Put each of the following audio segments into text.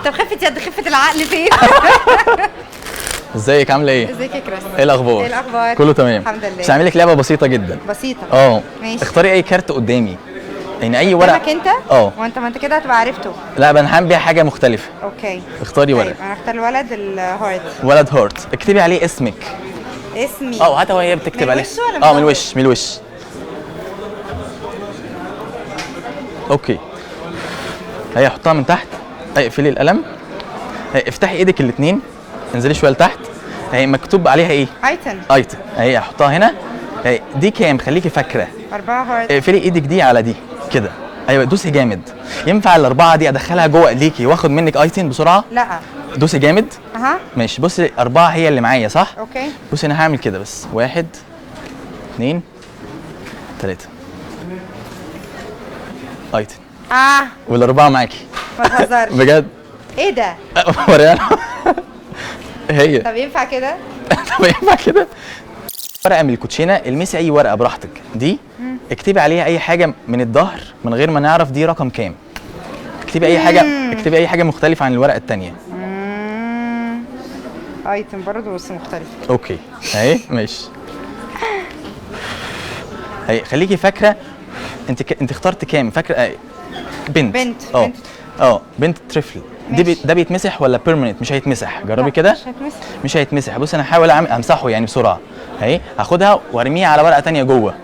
طب خفة يد خفة العقل فين؟ ازيك عامله ايه؟ ازيك يا كريس؟ ايه الاخبار؟ ايه الاخبار؟ كله تمام الحمد لله. بس هعمل لك لعبه بسيطه جدا. بسيطة ماشي. اختاري اي كارت قدامي، يعني اي ورقه. قدامك انت؟ ما انت كده هتبقى عرفته. لا انا هعمل بيها حاجه مختلفه. اوكي اختاري ورقه. طيب انا هختار الولد الهارت. ولد هارت، اكتبي عليه اسمك. اسمي حتى وهي بتكتب من عليه. الوش ولا من من الظهر؟ الوش، من الوش. اوكي. هي حطها من تحت. اقفلي القلم. افتحي ايدك الاثنين، انزلي شويه لتحت. هي مكتوب عليها ايه؟ ايتن. هي احطها هنا. دي كام؟ خليكي فاكره. 4 هارت. اقفلي ايدك دي على دي كده. ايوه دوسي جامد. ينفع الاربعه دي ادخلها جوه ايديكي واخد منك ايتن بسرعه؟ لا. دوسي جامد. ماشي. بصي 4 هي اللي معايا صح؟ اوكي. بصي انا هعمل كده بس 1 2 3 ايتن. والاربعه معاكي. ما تهزرش. بجد؟ ايه ده؟ وريانا. هي. طب ينفع كده؟ طب ينفع كده؟ ورقه من الكوتشينه، المسي اي ورقه براحتك دي. اكتبي عليها اي حاجه من الظهر من غير ما نعرف دي رقم كام. اكتبي اي حاجه، اكتبي اي حاجه مختلفه عن الورقه الثانيه. ايتم برضه بس مختلف. اوكي اهي ماشي. هي خليكي فاكره انت اخترت كام؟ فاكره؟ بنت. بنت تريفل. ده بيتمسح ولا بيرمننت؟ مش هيتمسح. جربي كده. مش هيتمسح. بص انا هحاول امسحه يعني بسرعه. اهي هاخدها وارميها على ورقه ثانيه جوه.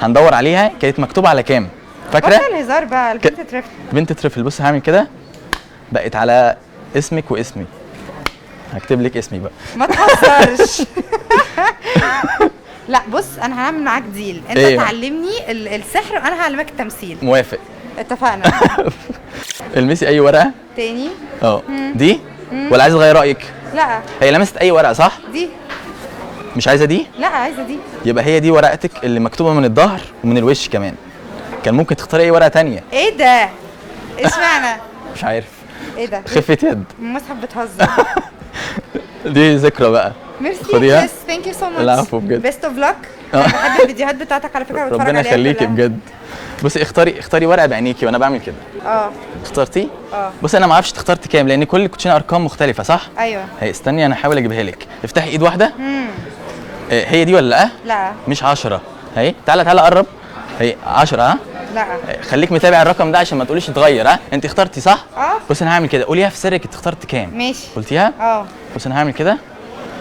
هندور عليها كانت مكتوبه على كام؟ فاكره؟ بطل الهزار بقى. البنت تريفل. بنت تريفل. بص هعمل كده بقت على اسمك واسمي. هكتب لك اسمي بقى. ما تهزرش. لا بص انا هعمل معاك ديل. انت تعلمني السحر وانا هعلمك التمثيل. موافق. اتفقنا. المسي اي ورقه تاني. دي ولا عايزه تغير رايك؟ لا. هي لمست اي ورقه صح؟ دي. مش عايزه دي؟ لا عايزه دي. يبقى هي دي ورقتك اللي مكتوبه من الظهر ومن الوش كمان. كان ممكن تختاري اي ورقه تانية. ايه ده؟ اشمعنى؟ مش عارف. ايه ده؟ خفة يد. مصحف بتهزر. دي ذكرى بقى. ميرسي. خديها. ثانك يو سو ماتش. العفو بجد. بيست اوف لك. انا بحب الفيديوهات بتاعتك على فكره وبتفرج عليها. ربنا يخليكي بجد. بصي اختاري ورقه بعينيكي وانا بعمل كده. اخترتي؟ بصي انا ما اعرفش اخترت كام لان كل كوتشينه ارقام مختلفه صح؟ ايوه. هي استني انا هحاول اجيبها لك. افتحي ايد واحده. هي دي ولا لا؟ لا مش 10. هي تعالى قرب. هي 10. لا. خليك متابع الرقم ده عشان ما تقوليش اتغير. انت اخترتي صح؟ بصي انا هعمل كده. قوليها في سرك انت اخترت كام؟ ماشي. قلتيها؟ بصي انا هعمل كده.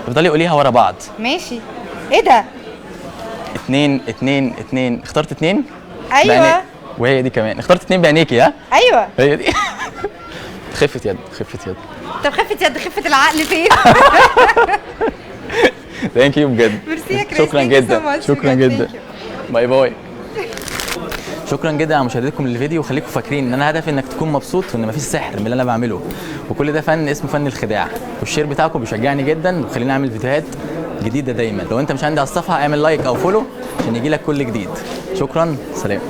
افضلي قوليها ورا بعض. ماشي. ايه ده؟ 2 2 2. اخترت 2؟ ايوه. وهي دي كمان اخترت 2 بعينيكي. ايوه هي دي. خفة يد. طب خفة يد خفة العقل فين؟ ثانك يو بجد. ميرسي يا كريس. شكرا جدا. شكرا جدا. باي باي. شكرا جدا على مشاهدتكم للفيديو. وخليكم فاكرين ان انا هدفي انك تكون مبسوط وان مفيش سحر من اللي انا بعمله، وكل ده فن اسمه فن الخداع. والشير بتاعكم بيشجعني جدا وخليني اعمل فيديوهات جديده دايما. لو انت مش عندي على الصفحه اعمل لايك او فولو عشان يجي لك كل جديد. شكرا. سلام.